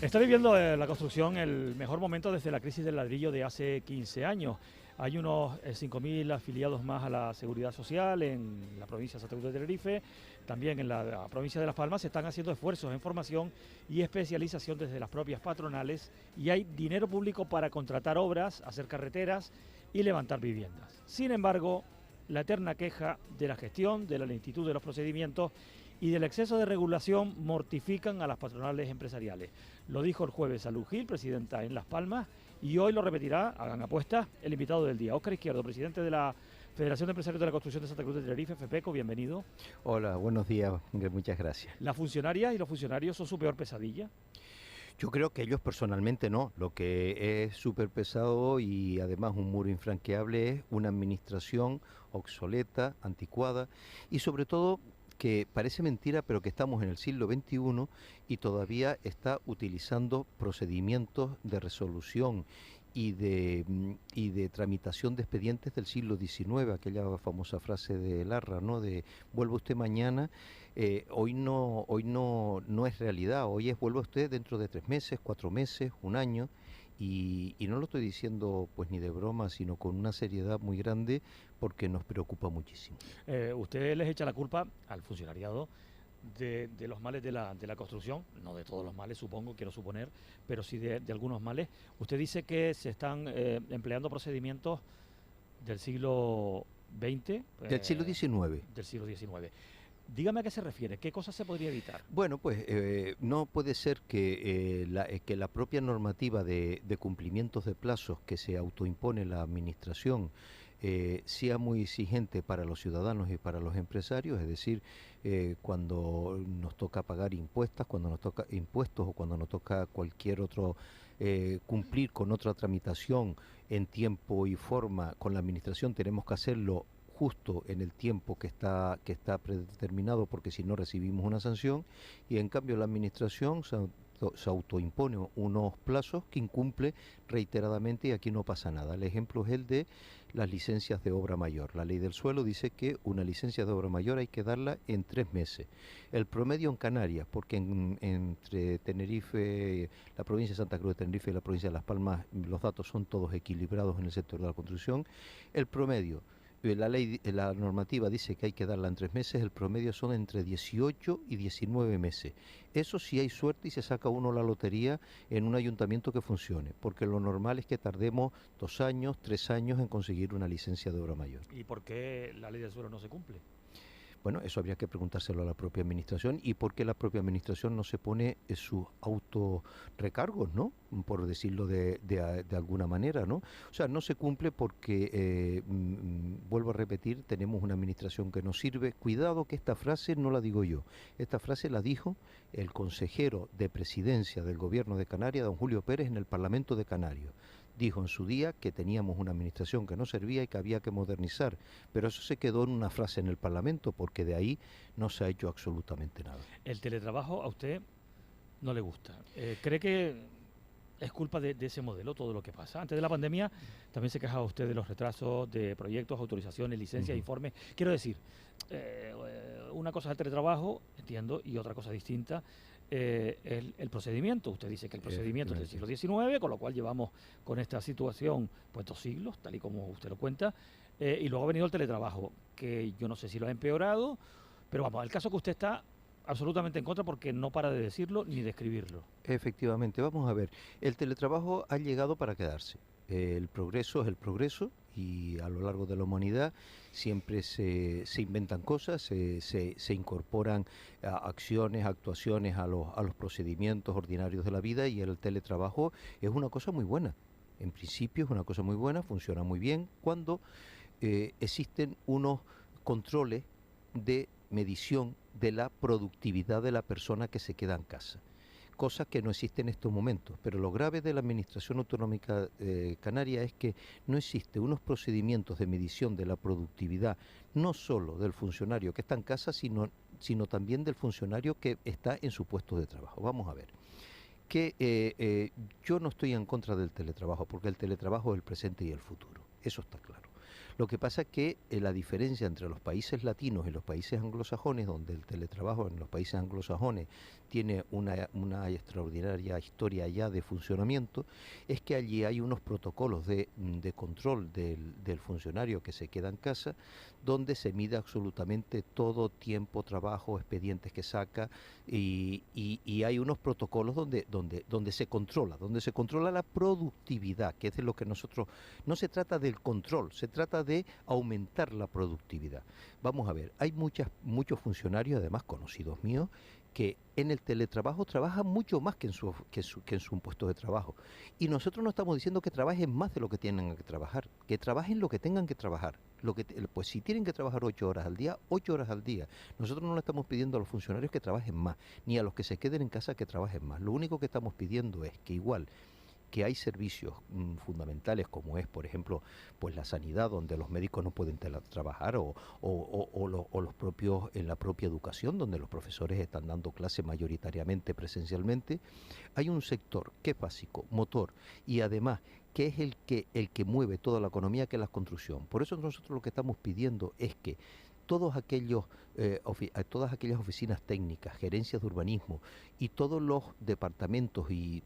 Está viviendo la construcción el mejor momento desde la crisis del ladrillo de hace 15 años. Hay unos 5.000 afiliados más a la Seguridad Social en la provincia de Santa Cruz de Tenerife. También en la provincia de Las Palmas se están haciendo esfuerzos en formación y especialización desde las propias patronales y hay dinero público para contratar obras, hacer carreteras y levantar viviendas. Sin embargo, la eterna queja de la gestión, de la lentitud de los procedimientos y del exceso de regulación mortifican a las patronales empresariales. Lo dijo el jueves Salud Gil, presidenta en Las Palmas, y hoy lo repetirá, hagan apuestas, el invitado del día, Óscar Izquierdo, presidente de la Federación de Empresarios de la Construcción de Santa Cruz de Tenerife, FEPECO, bienvenido. Hola, buenos días, muchas gracias. ¿Las funcionarias y los funcionarios son su peor pesadilla? Yo creo que ellos personalmente no. Lo que es súper pesado y además un muro infranqueable es una administración obsoleta, anticuada y sobre todo que parece mentira, pero que estamos en el siglo XXI y todavía está utilizando procedimientos de resolución y de tramitación de expedientes del siglo XIX, aquella famosa frase de Larra, ¿no? De vuelva usted mañana. Hoy no es realidad. Hoy es vuelva usted dentro de 3 meses, 4 meses, un año. Y no lo estoy diciendo pues ni de broma, sino con una seriedad muy grande porque nos preocupa muchísimo. Usted les echa la culpa al funcionariado de los males de la construcción, no de todos los males, supongo, quiero suponer, pero sí de algunos males. Usted dice que se están empleando procedimientos del siglo XX, Del siglo XIX. del siglo XIX. Dígame a qué se refiere, qué cosas se podría evitar. Bueno, pues no puede ser que la propia normativa de cumplimientos de plazos que se autoimpone la Administración sea muy exigente para los ciudadanos y para los empresarios, es decir, cuando nos toca pagar impuestos, cuando nos toca impuestos o cuando nos toca cualquier otro cumplir con otra tramitación en tiempo y forma con la Administración, tenemos que hacerlo justo en el tiempo que está predeterminado, porque si no recibimos una sanción, y en cambio la administración se autoimpone unos plazos que incumple reiteradamente y aquí no pasa nada. El ejemplo es el de las licencias de obra mayor. La ley del suelo dice que una licencia de obra mayor hay que darla en 3 meses. El promedio en Canarias, porque entre Tenerife, la provincia de Santa Cruz de Tenerife y la provincia de Las Palmas, los datos son todos equilibrados en el sector de la construcción, el promedio la normativa dice que hay que darla en 3 meses, el promedio son entre 18 y 19 meses. Eso sí hay suerte y se saca uno la lotería en un ayuntamiento que funcione, porque lo normal es que tardemos 2 años, 3 años en conseguir una licencia de obra mayor. ¿Y por qué la ley del suelo no se cumple? Bueno, eso habría que preguntárselo a la propia administración y por qué la propia administración no se pone sus autorrecargos, ¿no? Por decirlo de alguna manera, ¿no? O sea, no se cumple porque, vuelvo a repetir, tenemos una administración que no sirve. Cuidado que esta frase no la digo yo, esta frase la dijo el consejero de presidencia del gobierno de Canarias, don Julio Pérez, en el Parlamento de Canarias. Dijo en su día que teníamos una administración que no servía y que había que modernizar, pero eso se quedó en una frase en el Parlamento porque de ahí no se ha hecho absolutamente nada. El teletrabajo a usted no le gusta. ¿Cree que es culpa de ese modelo todo lo que pasa? Antes de la pandemia también se quejaba usted de los retrasos de proyectos, autorizaciones, licencias, informes. Quiero decir, una cosa es el teletrabajo, entiendo, y otra cosa distinta el procedimiento. Usted dice que el procedimiento es del siglo XIX, con lo cual llevamos con esta situación pues 2 siglos, tal y como usted lo cuenta, y luego ha venido el teletrabajo, que yo no sé si lo ha empeorado, pero vamos, el caso que usted está absolutamente en contra porque no para de decirlo ni de escribirlo. Efectivamente, vamos a ver, el teletrabajo ha llegado para quedarse. El progreso es el progreso y a lo largo de la humanidad siempre se inventan cosas, se incorporan acciones, actuaciones a los procedimientos ordinarios de la vida y el teletrabajo es una cosa muy buena. En principio es una cosa muy buena, funciona muy bien cuando existen unos controles de medición de la productividad de la persona que se queda en casa, cosa que no existe en estos momentos. Pero lo grave de la Administración Autonómica Canaria es que no existe unos procedimientos de medición de la productividad, no solo del funcionario que está en casa, sino también del funcionario que está en su puesto de trabajo. Vamos a ver. Yo no estoy en contra del teletrabajo, porque el teletrabajo es el presente y el futuro. Eso está claro. Lo que pasa es que la diferencia entre los países latinos y los países anglosajones, donde el teletrabajo en los países anglosajones tiene una extraordinaria historia ya de funcionamiento, es que allí hay unos protocolos de control del funcionario que se queda en casa, donde se mide absolutamente todo tiempo, trabajo, expedientes que saca, y hay unos protocolos donde se controla la productividad, que es de lo que nosotros, no se trata del control, se trata de aumentar la productividad. Vamos a ver, hay muchos funcionarios, además conocidos míos, que en el teletrabajo trabajan mucho más que en su puesto de trabajo. Y nosotros no estamos diciendo que trabajen más de lo que tienen que trabajar, que trabajen lo que tengan que trabajar. Pues si tienen que trabajar 8 horas al día, 8 horas al día. Nosotros no le estamos pidiendo a los funcionarios que trabajen más, ni a los que se queden en casa que trabajen más. Lo único que estamos pidiendo es que igual que hay servicios fundamentales como es, por ejemplo, pues la sanidad, donde los médicos no pueden trabajar, o los propios, en la propia educación, donde los profesores están dando clase mayoritariamente presencialmente. Hay un sector que es básico, motor, y además que es el que mueve toda la economía, que es la construcción. Por eso nosotros lo que estamos pidiendo es que todas aquellas oficinas técnicas, gerencias de urbanismo y todos los departamentos y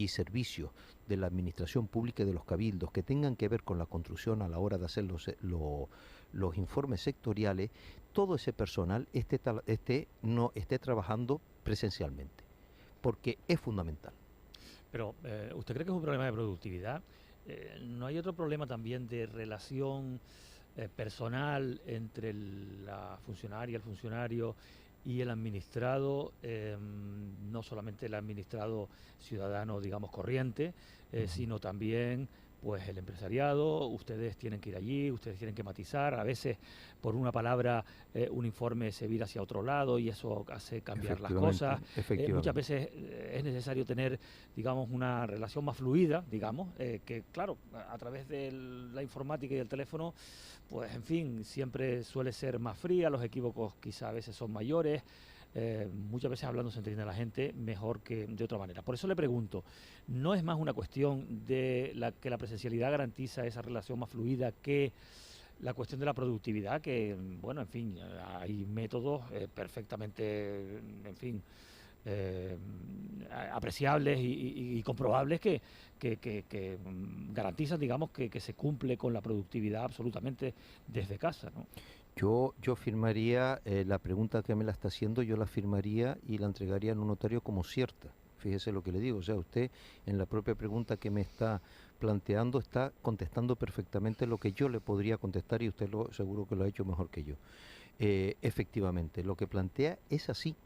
servicios de la administración pública y de los cabildos que tengan que ver con la construcción a la hora de hacer los informes sectoriales, todo ese personal esté trabajando presencialmente, porque es fundamental. Pero, ¿usted cree que es un problema de productividad? ¿No hay otro problema también de relación personal entre la funcionaria, el funcionario y el administrado, no solamente el administrado ciudadano, digamos, corriente, sino también pues el empresariado? Ustedes tienen que ir allí, ustedes tienen que matizar, a veces por una palabra un informe se vira hacia otro lado y eso hace cambiar las cosas. Muchas veces es necesario tener, digamos, una relación más fluida, digamos, que claro, a través de la informática y del teléfono, pues en fin, siempre suele ser más fría, los equívocos quizá a veces son mayores. Muchas veces hablando se entiende a la gente mejor que de otra manera. Por eso le pregunto, ¿no es más una cuestión de que la presencialidad garantiza esa relación más fluida que la cuestión de la productividad? Que, bueno, en fin, hay métodos perfectamente, en fin, apreciables y comprobables que garantizan, digamos, que se cumple con la productividad absolutamente desde casa, ¿no? Yo firmaría, la pregunta que me la está haciendo, yo la firmaría y la entregaría en un notario como cierta. Fíjese lo que le digo, o sea, usted en la propia pregunta que me está planteando está contestando perfectamente lo que yo le podría contestar, y usted seguro que lo ha hecho mejor que yo. Efectivamente, lo que plantea es así,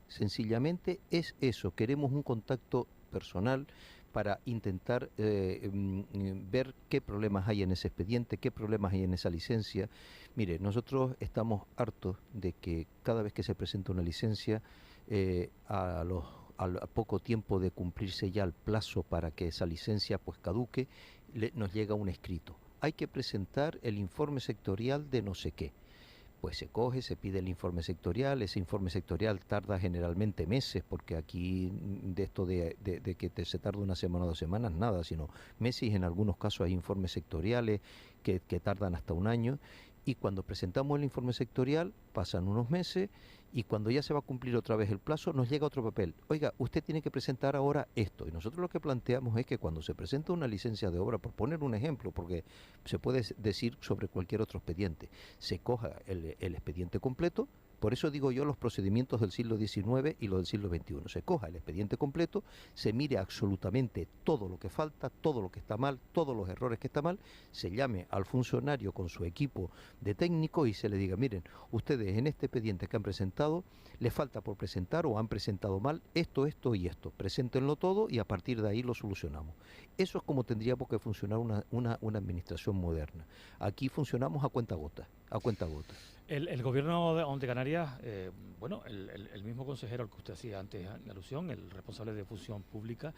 sencillamente es eso. Queremos un contacto personal para intentar ver qué problemas hay en ese expediente, qué problemas hay en esa licencia. Mire, nosotros estamos hartos de que cada vez que se presenta una licencia, al poco tiempo de cumplirse ya el plazo para que esa licencia pues caduque, nos llega un escrito. Hay que presentar el informe sectorial de no sé qué. Pues se coge, se pide el informe sectorial, ese informe sectorial tarda generalmente meses, porque aquí de esto de que se tarda una semana o 2 semanas, nada, sino meses, y en algunos casos hay informes sectoriales que tardan hasta un año, y cuando presentamos el informe sectorial pasan unos meses, y cuando ya se va a cumplir otra vez el plazo nos llega otro papel. Oiga, usted tiene que presentar ahora esto, y nosotros lo que planteamos es que cuando se presenta una licencia de obra, por poner un ejemplo, porque se puede decir sobre cualquier otro expediente, se coja el expediente completo. Por eso digo yo los procedimientos del siglo XIX y los del siglo XXI. Se coja el expediente completo, se mire absolutamente todo lo que falta, todo lo que está mal, todos los errores que está mal, se llame al funcionario con su equipo de técnicos y se le diga, miren, ustedes en este expediente que han presentado, les falta por presentar o han presentado mal esto, esto y esto. Preséntenlo todo y a partir de ahí lo solucionamos. Eso es como tendríamos que funcionar una administración moderna. Aquí funcionamos a cuenta gota, a cuenta gota. El gobierno de Canarias, bueno, el mismo consejero al que usted hacía antes la alusión, el responsable de función pública,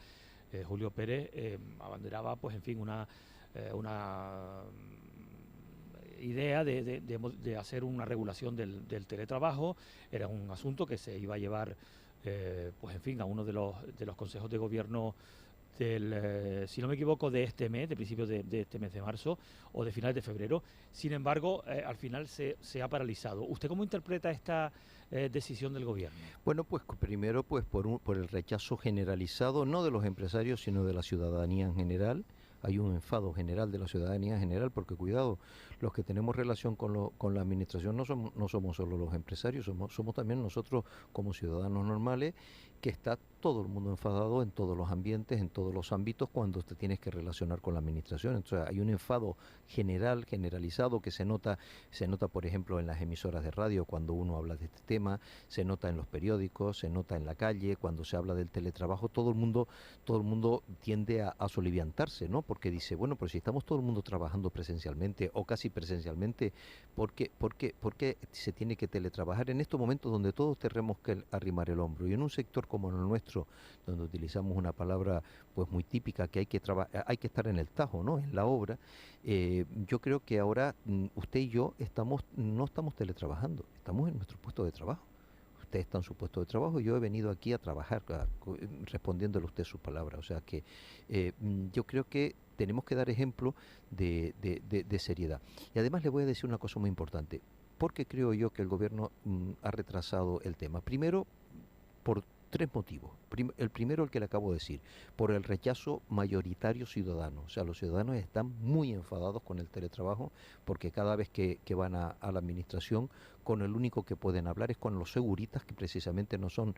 Julio Pérez, abanderaba, pues en fin, una idea de hacer una regulación del teletrabajo. Era un asunto que se iba a llevar, pues en fin, a uno de los consejos de gobierno si no me equivoco, de este mes, de principios de este mes de marzo o de finales de febrero. Sin embargo, al final se ha paralizado. ¿Usted cómo interpreta esta decisión del gobierno? Bueno, pues primero pues por el rechazo generalizado, no de los empresarios, sino de la ciudadanía en general. Hay un enfado general de la ciudadanía en general, porque cuidado, los que tenemos relación con la administración no somos solo los empresarios, somos también nosotros como ciudadanos normales, que está todo el mundo enfadado en todos los ambientes, en todos los ámbitos, cuando te tienes que relacionar con la administración. Entonces hay un enfado generalizado, que se nota, por ejemplo, en las emisoras de radio cuando uno habla de este tema, se nota en los periódicos, se nota en la calle, cuando se habla del teletrabajo, todo el mundo tiende a soliviantarse, ¿no? Porque dice, bueno, pues si estamos todo el mundo trabajando presencialmente o casi presencialmente, ¿por qué se tiene que teletrabajar en estos momentos donde todos tenemos que arrimar el hombro? Y en un sector como el nuestro, donde utilizamos una palabra pues muy típica, que hay que estar en el tajo, ¿no? En la obra. Yo creo que ahora usted y yo no estamos teletrabajando, estamos en nuestro puesto de trabajo. Usted está en su puesto de trabajo y yo he venido aquí a trabajar, respondiéndole a usted sus palabras. O sea que yo creo que tenemos que dar ejemplo de seriedad. Y además le voy a decir una cosa muy importante, porque creo yo que el gobierno ha retrasado el tema. Primero, por tres motivos. El primero, el que le acabo de decir, por el rechazo mayoritario ciudadano. O sea, los ciudadanos están muy enfadados con el teletrabajo, porque cada vez que van a la administración, con el único que pueden hablar es con los seguritas, que precisamente no son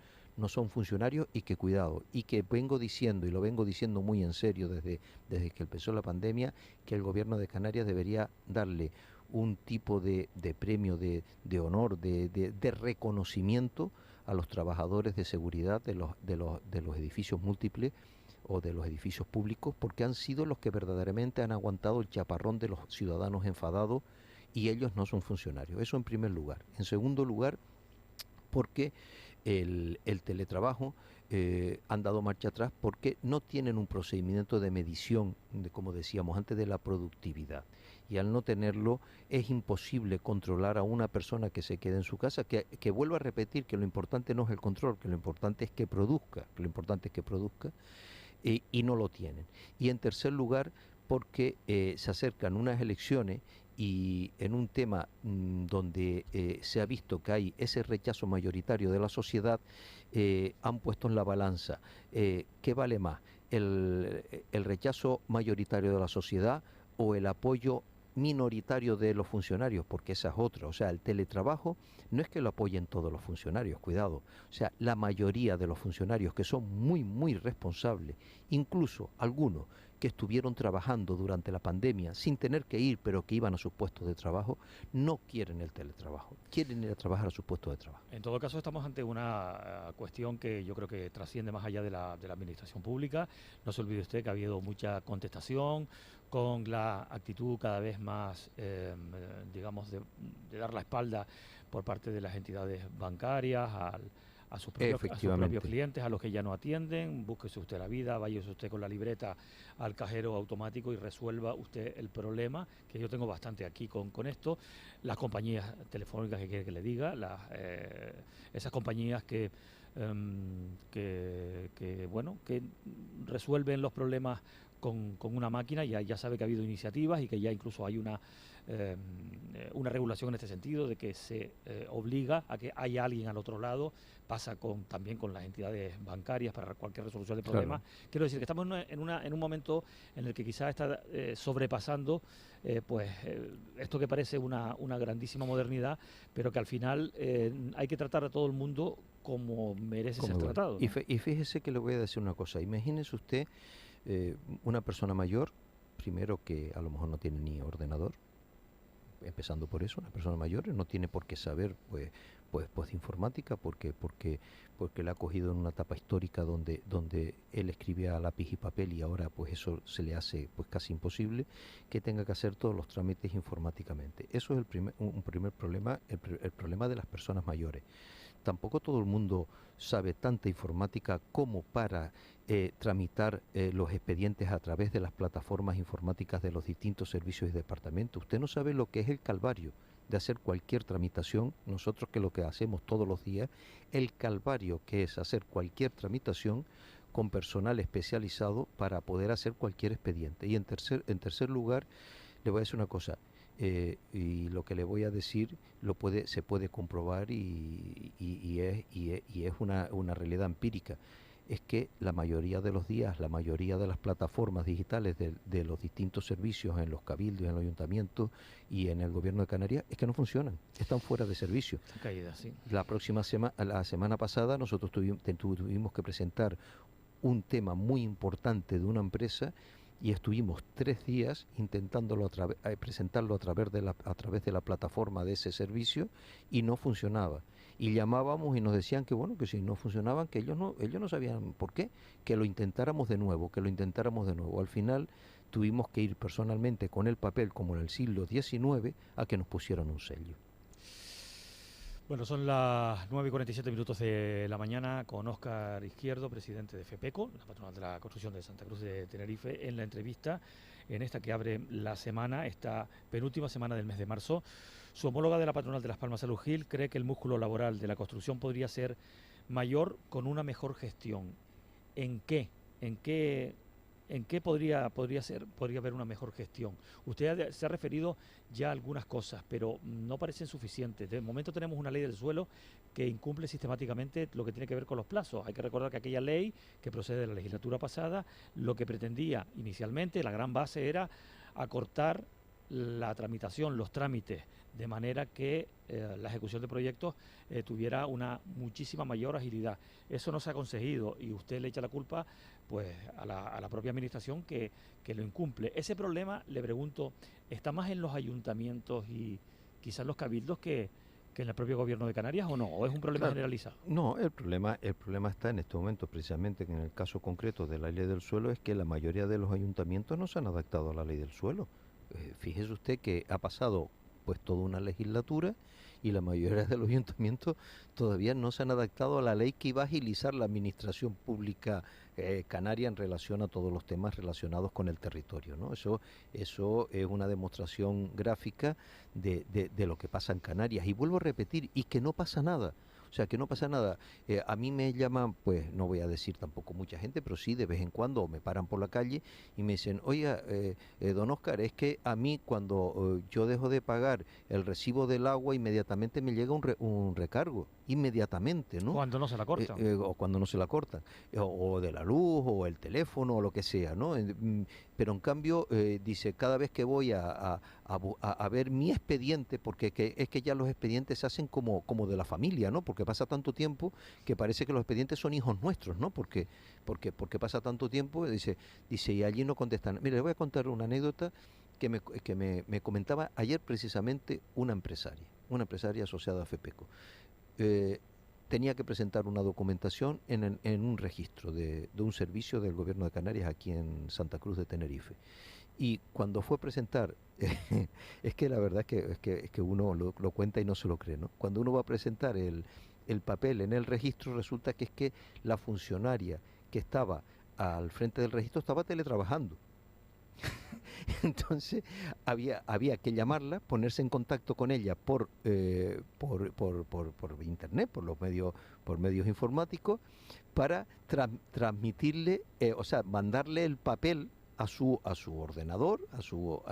funcionarios, y que cuidado, y que vengo diciendo, y lo vengo diciendo muy en serio desde que empezó la pandemia, que el gobierno de Canarias debería darle un tipo de premio, de honor, de reconocimiento a los trabajadores de seguridad de los edificios múltiples o de los edificios públicos, porque han sido los que verdaderamente han aguantado el chaparrón de los ciudadanos enfadados, y ellos no son funcionarios. Eso en primer lugar. En segundo lugar, porque el teletrabajo han dado marcha atrás, porque no tienen un procedimiento de medición, como decíamos antes, de la productividad. Y al no tenerlo, es imposible controlar a una persona que se quede en su casa, que vuelvo a repetir que lo importante no es el control, que lo importante es que produzca, y no lo tienen. Y en tercer lugar, porque se acercan unas elecciones, y en un tema donde se ha visto que hay ese rechazo mayoritario de la sociedad, han puesto en la balanza ¿qué vale más? ¿El rechazo mayoritario de la sociedad o el apoyo minoritario de los funcionarios? Porque esa es otra. O sea, el teletrabajo no es que lo apoyen todos los funcionarios, cuidado. O sea, la mayoría de los funcionarios, que son muy, muy responsables, incluso algunos que estuvieron trabajando durante la pandemia sin tener que ir, pero que iban a sus puestos de trabajo, no quieren el teletrabajo, quieren ir a trabajar a sus puestos de trabajo. En todo caso, estamos ante una cuestión que yo creo que trasciende más allá de la administración pública. No se olvide usted que ha habido mucha contestación, con la actitud cada vez más, digamos, de dar la espalda por parte de las entidades bancarias a sus propios clientes, a los que ya no atienden. Búsquese usted la vida, váyase usted con la libreta al cajero automático y resuelva usted el problema, que yo tengo bastante aquí con esto. Las compañías telefónicas, que quiere que le diga, esas compañías que resuelven los problemas con una máquina. Ya sabe que ha habido iniciativas y que ya incluso hay una regulación en este sentido, de que se obliga a que haya alguien al otro lado. Pasa también con las entidades bancarias para cualquier resolución de problemas. Claro. Quiero decir que estamos en un momento en el que quizás está sobrepasando esto que parece una grandísima modernidad, pero que al final hay que tratar a todo el mundo como merece ser tratado, ¿no? Y fíjese que le voy a decir una cosa. Imagínese usted una persona mayor, primero, que a lo mejor no tiene ni ordenador, empezando por eso. Una persona mayor no tiene por qué saber pues informática, porque le ha cogido en una etapa histórica donde él escribía a lápiz y papel, y ahora pues eso se le hace pues casi imposible, que tenga que hacer todos los trámites informáticamente. Eso es un primer problema, el problema de las personas mayores. Tampoco todo el mundo sabe tanta informática como para tramitar los expedientes a través de las plataformas informáticas de los distintos servicios y departamentos. Usted no sabe lo que es el calvario de hacer cualquier tramitación. Nosotros, que lo que hacemos todos los días, el calvario que es hacer cualquier tramitación con personal especializado para poder hacer cualquier expediente. Y en tercer lugar, le voy a decir una cosa, y lo que le voy a decir se puede comprobar y es una realidad empírica. Es que la mayoría de los días, la mayoría de las plataformas digitales de los distintos servicios en los cabildos, en los ayuntamientos y en el gobierno de Canarias, es que no funcionan, están fuera de servicio. Están caídas, sí. La semana pasada nosotros tuvimos que presentar un tema muy importante de una empresa y estuvimos 3 días intentándolo presentarlo a través de la plataforma de ese servicio y no funcionaba. Y llamábamos y nos decían que bueno, que si no funcionaban, que ellos no sabían por qué, que lo intentáramos de nuevo. Al final tuvimos que ir personalmente con el papel, como en el siglo XIX, a que nos pusieran un sello. Bueno, son las 9:47 de la mañana con Óscar Izquierdo, presidente de FEPECO, la patronal de la construcción de Santa Cruz de Tenerife, en la entrevista, en esta que abre la semana, esta penúltima semana del mes de marzo. Su homóloga de la patronal de Las Palmas, Salud Gil, cree que el músculo laboral de la construcción podría ser mayor con una mejor gestión. ¿En qué? ¿En qué podría haber una mejor gestión? Usted se ha referido ya a algunas cosas, pero no parecen suficientes. De momento tenemos una ley del suelo que incumple sistemáticamente lo que tiene que ver con los plazos. Hay que recordar que aquella ley, que procede de la legislatura pasada, lo que pretendía inicialmente, la gran base era acortar la tramitación, los trámites, de manera que la ejecución de proyectos tuviera una muchísima mayor agilidad. Eso no se ha conseguido y usted le echa la culpa pues a la propia administración que lo incumple. Ese problema, le pregunto, ¿está más en los ayuntamientos y quizás los cabildos que en el propio gobierno de Canarias o no? ¿O es un problema generalizado? No, el problema está en este momento, precisamente que en el caso concreto de la ley del suelo, es que la mayoría de los ayuntamientos no se han adaptado a la ley del suelo. Fíjese usted que ha pasado pues toda una legislatura y la mayoría de los ayuntamientos todavía no se han adaptado a la ley que iba a agilizar la administración pública canaria en relación a todos los temas relacionados con el territorio, ¿no? Eso es una demostración gráfica de lo que pasa en Canarias. Y vuelvo a repetir, y que no pasa nada. O sea, que no pasa nada. A mí me llaman, pues no voy a decir tampoco mucha gente, pero sí de vez en cuando me paran por la calle y me dicen, oiga, don Óscar, es que a mí cuando yo dejo de pagar el recibo del agua, inmediatamente me llega un recargo, inmediatamente, ¿no? Cuando no se la cortan. O cuando no se la cortan, o de la luz, o el teléfono, o lo que sea, ¿no? Pero en cambio, dice, cada vez que voy a ver mi expediente, porque es que ya los expedientes se hacen como de la familia, ¿no? Porque pasa tanto tiempo que parece que los expedientes son hijos nuestros, ¿no? Porque pasa tanto tiempo, dice, y allí no contestan. Mire, le voy a contar una anécdota que me comentaba ayer precisamente una empresaria asociada a FEPECO. Tenía que presentar una documentación en un registro de un servicio del gobierno de Canarias aquí en Santa Cruz de Tenerife. Y cuando fue a presentar, es que la verdad es que uno lo cuenta y no se lo cree, ¿no? Cuando uno va a presentar el papel en el registro, resulta que es que la funcionaria que estaba al frente del registro estaba teletrabajando. Entonces había que llamarla, ponerse en contacto con ella por internet, por medios informáticos, para transmitirle, o sea, mandarle el papel a su ordenador, a su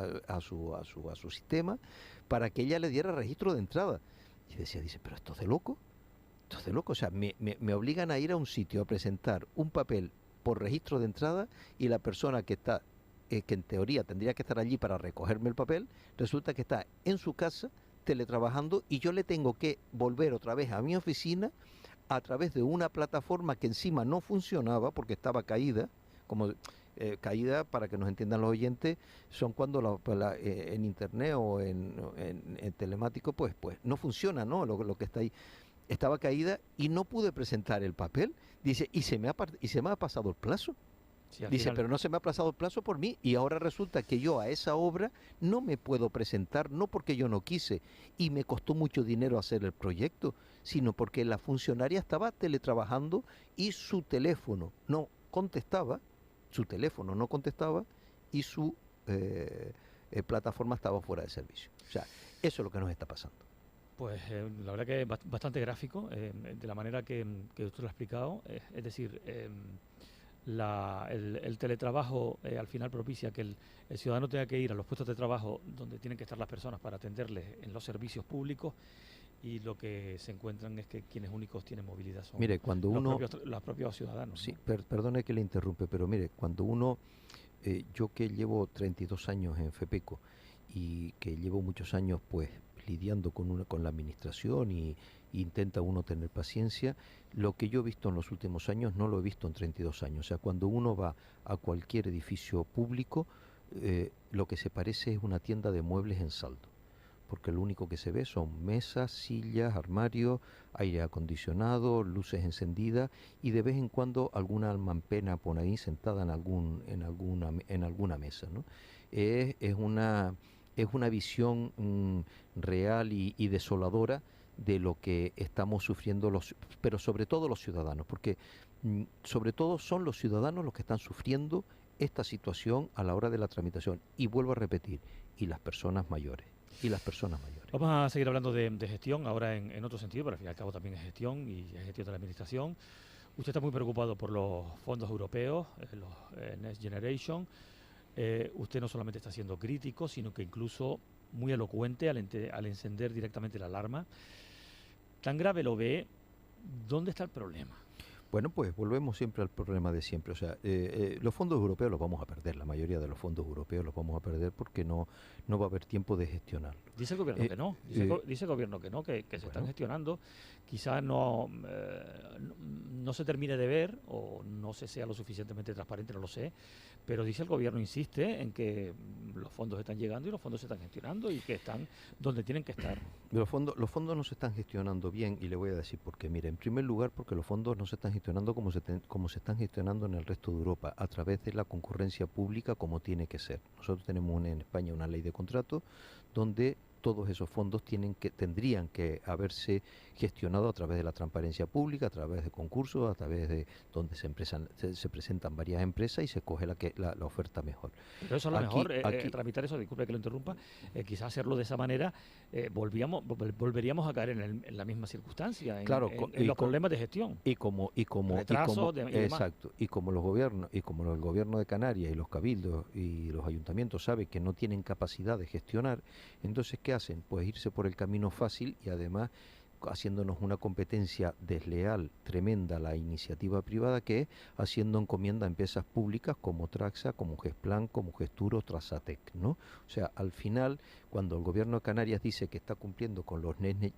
sistema, para que ella le diera registro de entrada. Y dice, pero esto es de loco, o sea, me obligan a ir a un sitio a presentar un papel por registro de entrada y la persona que está que en teoría tendría que estar allí para recogerme el papel, resulta que está en su casa teletrabajando y yo le tengo que volver otra vez a mi oficina a través de una plataforma que encima no funcionaba porque estaba caída, como caída, para que nos entiendan los oyentes, son cuando en internet o en telemático pues no funciona, ¿no? Lo que está ahí. Estaba caída y no pude presentar el papel. Dice, y se me ha pasado el plazo. Sí, dice, final... pero no se me ha aplazado el plazo por mí y ahora resulta que yo a esa obra no me puedo presentar, no porque yo no quise y me costó mucho dinero hacer el proyecto, sino porque la funcionaria estaba teletrabajando y su teléfono no contestaba y su plataforma estaba fuera de servicio. O sea, eso es lo que nos está pasando. Pues la verdad que es bastante gráfico, de la manera que usted lo ha explicado. Es decir, el teletrabajo al final propicia que el ciudadano tenga que ir a los puestos de trabajo donde tienen que estar las personas para atenderles en los servicios públicos, y lo que se encuentran es que quienes únicos tienen movilidad son Mire, cuando los propios ciudadanos, sí, ¿no? perdone que le interrumpe, pero mire, cuando uno, yo que llevo 32 años en FEPECO y que llevo muchos años pues lidiando con la administración y intenta uno tener paciencia, lo que yo he visto en los últimos años no lo he visto en 32 años. O sea, cuando uno va a cualquier edificio público, lo que se parece es una tienda de muebles en saldo, porque lo único que se ve son mesas, sillas, armarios, aire acondicionado, luces encendidas y de vez en cuando alguna alma en pena por ahí sentada en alguna mesa, ¿no? Es una visión real y desoladora de lo que estamos sufriendo pero sobre todo los ciudadanos, porque sobre todo son los ciudadanos los que están sufriendo esta situación a la hora de la tramitación. Y vuelvo a repetir, y las personas mayores. Vamos a seguir hablando de gestión, ahora en otro sentido, pero al fin y al cabo también es gestión y es gestión de la administración. Usted está muy preocupado por los fondos europeos, los Next Generation. Usted no solamente está siendo crítico, sino que incluso muy elocuente al encender directamente la alarma. ¿Tan grave lo ve? ¿Dónde está el problema? Bueno, pues volvemos siempre al problema de siempre. O sea, los fondos europeos los vamos a perder, la mayoría de los fondos europeos los vamos a perder porque no va a haber tiempo de gestionarlos. Dice el gobierno que no, dice el gobierno que no, que se están gestionando. Quizás no se termine de ver o no se sea lo suficientemente transparente, no lo sé, pero dice el gobierno, insiste en que los fondos están llegando y los fondos se están gestionando y que están donde tienen que estar. Los fondos no se están gestionando bien y le voy a decir por qué. Mire, en primer lugar porque los fondos no se están gestionando como se están gestionando en el resto de Europa, a través de la concurrencia pública como tiene que ser. Nosotros tenemos en España una ley de contrato donde todos esos fondos tendrían que haberse gestionado a través de la transparencia pública, a través de concursos, a través de donde se presentan varias empresas y se coge la oferta mejor. Pero eso a lo mejor, tramitar eso, disculpe que lo interrumpa, quizás hacerlo de esa manera, volveríamos a caer en la misma circunstancia, en los problemas de gestión. Exacto, y como los gobiernos, y como el gobierno de Canarias y los cabildos y los ayuntamientos saben que no tienen capacidad de gestionar, entonces ¿qué hacen? Pues irse por el camino fácil y además haciéndonos una competencia desleal tremenda a la iniciativa privada, que es haciendo encomienda a empresas públicas como Traxa, como Gesplan, como Gestur o Trasatec, ¿no? O sea, al final, cuando el gobierno de Canarias dice que está cumpliendo con los Next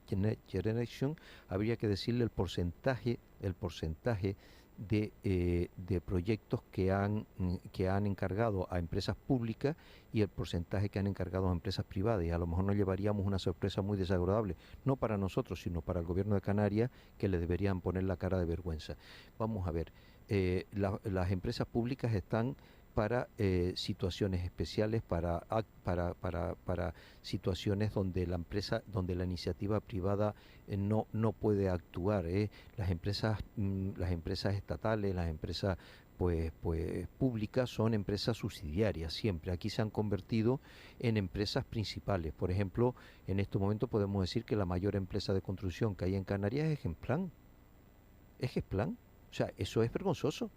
Generation, habría que decirle el porcentaje de proyectos que han encargado a empresas públicas y el porcentaje que han encargado a empresas privadas, y a lo mejor nos llevaríamos una sorpresa muy desagradable, no para nosotros sino para el gobierno de Canarias, que le deberían poner la cara de vergüenza. Vamos a ver, las empresas públicas están para situaciones especiales, para situaciones donde la iniciativa privada no puede actuar. Las empresas estatales, las empresas pues públicas son empresas subsidiarias siempre. Aquí se han convertido en empresas principales. Por ejemplo, en este momento podemos decir que la mayor empresa de construcción que hay en Canarias es Gesplan. O sea, eso es vergonzoso.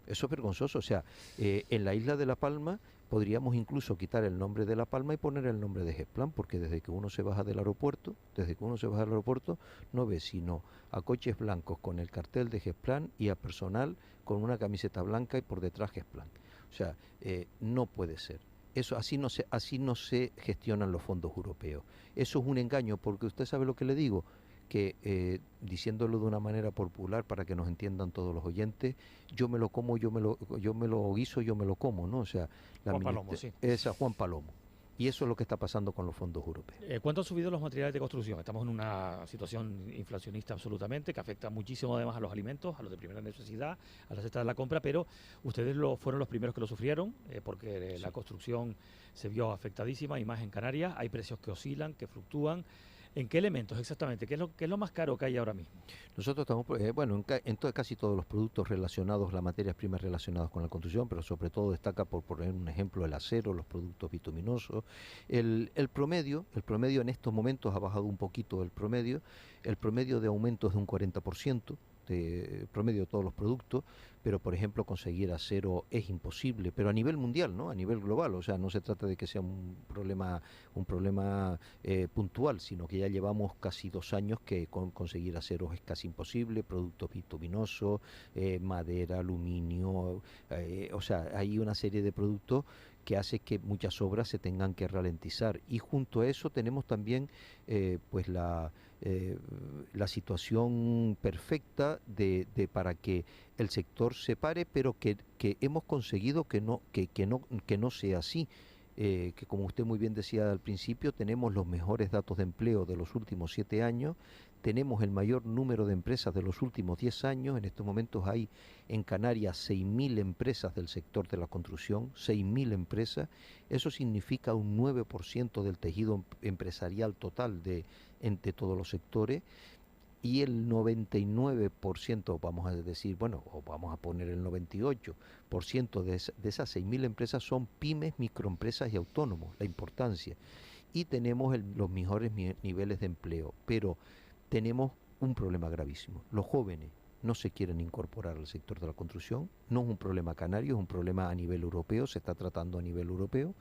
Eso es vergonzoso. O sea, en la isla de La Palma podríamos incluso quitar el nombre de La Palma y poner el nombre de Gesplan, porque desde que uno se baja del aeropuerto, no ve sino a coches blancos con el cartel de Gesplan y a personal con una camiseta blanca y por detrás Gesplan. O sea, no puede ser. Eso así no se gestionan los fondos europeos. Eso es un engaño, porque usted sabe lo que le digo, que diciéndolo de una manera popular para que nos entiendan todos los oyentes, yo me lo como, yo me lo guiso, yo me lo como, ¿no? O sea, Juan Palomo, sí. Esa Juan Palomo. Y eso es lo que está pasando con los fondos europeos. ¿Cuánto han subido los materiales de construcción? Estamos en una situación inflacionista absolutamente, que afecta muchísimo además a los alimentos, a los de primera necesidad, a las cestas de la compra, pero ustedes fueron los primeros que lo sufrieron, porque la construcción se vio afectadísima, y más en Canarias. Hay precios que oscilan, que fluctúan. ¿En qué elementos exactamente? ¿Qué es lo más caro que hay ahora mismo? Nosotros estamos, casi todos los productos relacionados, las materias primas relacionadas con la construcción, pero sobre todo destaca, por poner un ejemplo, el acero, los productos bituminosos. El promedio en estos momentos ha bajado un poquito el promedio de aumento es de un 40%. promedio de todos los productos, pero por ejemplo conseguir acero es imposible, pero a nivel mundial, ¿no? A nivel global, o sea, no se trata de que sea un problema puntual, sino que ya llevamos casi 2 años que conseguir acero es casi imposible, productos bituminosos, madera, aluminio, o sea, hay una serie de productos que hace que muchas obras se tengan que ralentizar. Y junto a eso tenemos también pues la situación perfecta para que el sector se pare, pero que hemos conseguido que no sea así. Que como usted muy bien decía al principio, tenemos los mejores datos de empleo de los últimos 7 años, tenemos el mayor número de empresas de los últimos 10 años, en estos momentos hay en Canarias 6.000 empresas del sector de la construcción, 6.000 empresas, eso significa un 9% del tejido empresarial total entre todos los sectores, y el 99%, vamos a decir, bueno, o vamos a poner el 98% de esas 6.000 empresas son pymes, microempresas y autónomos, la importancia. Y tenemos los mejores niveles de empleo, pero tenemos un problema gravísimo. Los jóvenes no se quieren incorporar al sector de la construcción, no es un problema canario, es un problema a nivel europeo, se está tratando a nivel europeo.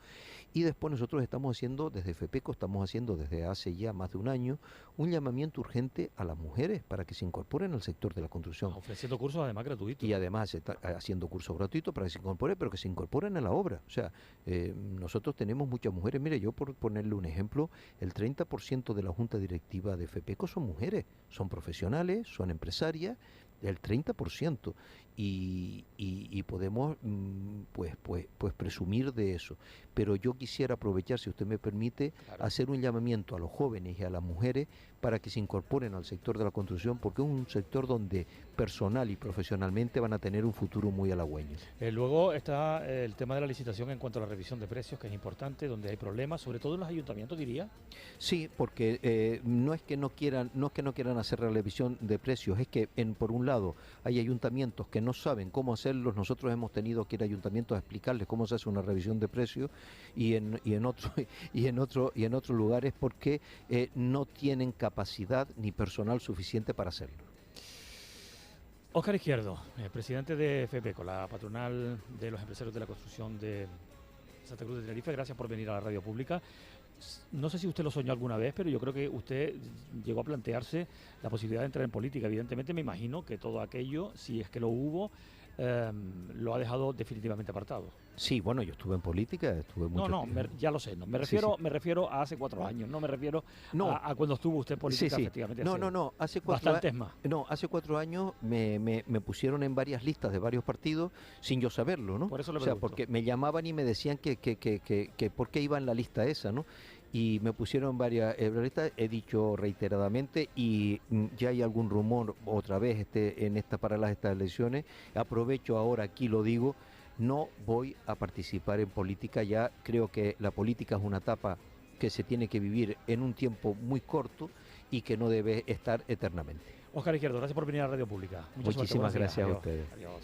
Y después nosotros estamos haciendo, desde FEPECO, estamos haciendo desde hace ya más de un año, un llamamiento urgente a las mujeres para que se incorporen al sector de la construcción. Ofreciendo cursos además gratuitos. Y además se está haciendo cursos gratuitos para que se incorporen, pero que se incorporen a la obra. O sea, nosotros tenemos muchas mujeres. Mire, yo por ponerle un ejemplo, el 30% de la junta directiva de FEPECO son mujeres, son profesionales, son empresarias, el 30%. Y podemos pues presumir de eso. Pero yo quisiera aprovechar, si usted me permite, claro, hacer un llamamiento a los jóvenes y a las mujeres para que se incorporen al sector de la construcción, porque es un sector donde personal y profesionalmente van a tener un futuro muy halagüeño. Luego está el tema de la licitación en cuanto a la revisión de precios, que es importante, donde hay problemas, sobre todo en los ayuntamientos, diría. Sí, porque no es que no quieran hacer la revisión de precios, es que por un lado hay ayuntamientos que no saben cómo hacerlo. Nosotros hemos tenido que ir a ayuntamientos a explicarles cómo se hace una revisión de precios, y en otros lugares porque no tienen capacidad ni personal suficiente para hacerlo. Óscar Izquierdo, presidente de FEPECO, la patronal de los empresarios de la construcción de Santa Cruz de Tenerife, gracias por venir a la radio pública. No sé si usted lo soñó alguna vez, pero yo creo que usted llegó a plantearse la posibilidad de entrar en política. Evidentemente me imagino que todo aquello, si es que lo hubo, lo ha dejado definitivamente apartado. Sí, bueno, yo estuve en política, estuve mucho tiempo. Ya lo sé, no, me refiero a hace 4 años, no me refiero a cuando estuvo usted en política, efectivamente. Hace 4 años me pusieron en varias listas de varios partidos sin yo saberlo, ¿no? Por eso le pregunto. O sea, porque me llamaban y me decían que por qué iba en la lista esa, ¿no? Y me pusieron varias listas, he dicho reiteradamente, y ya hay algún rumor otra vez para estas elecciones. Aprovecho ahora, aquí lo digo, no voy a participar en política. Ya creo que la política es una etapa que se tiene que vivir en un tiempo muy corto y que no debe estar eternamente. Óscar Izquierdo, gracias por venir a la radio pública. Muchísimas gracias a ustedes. Adiós.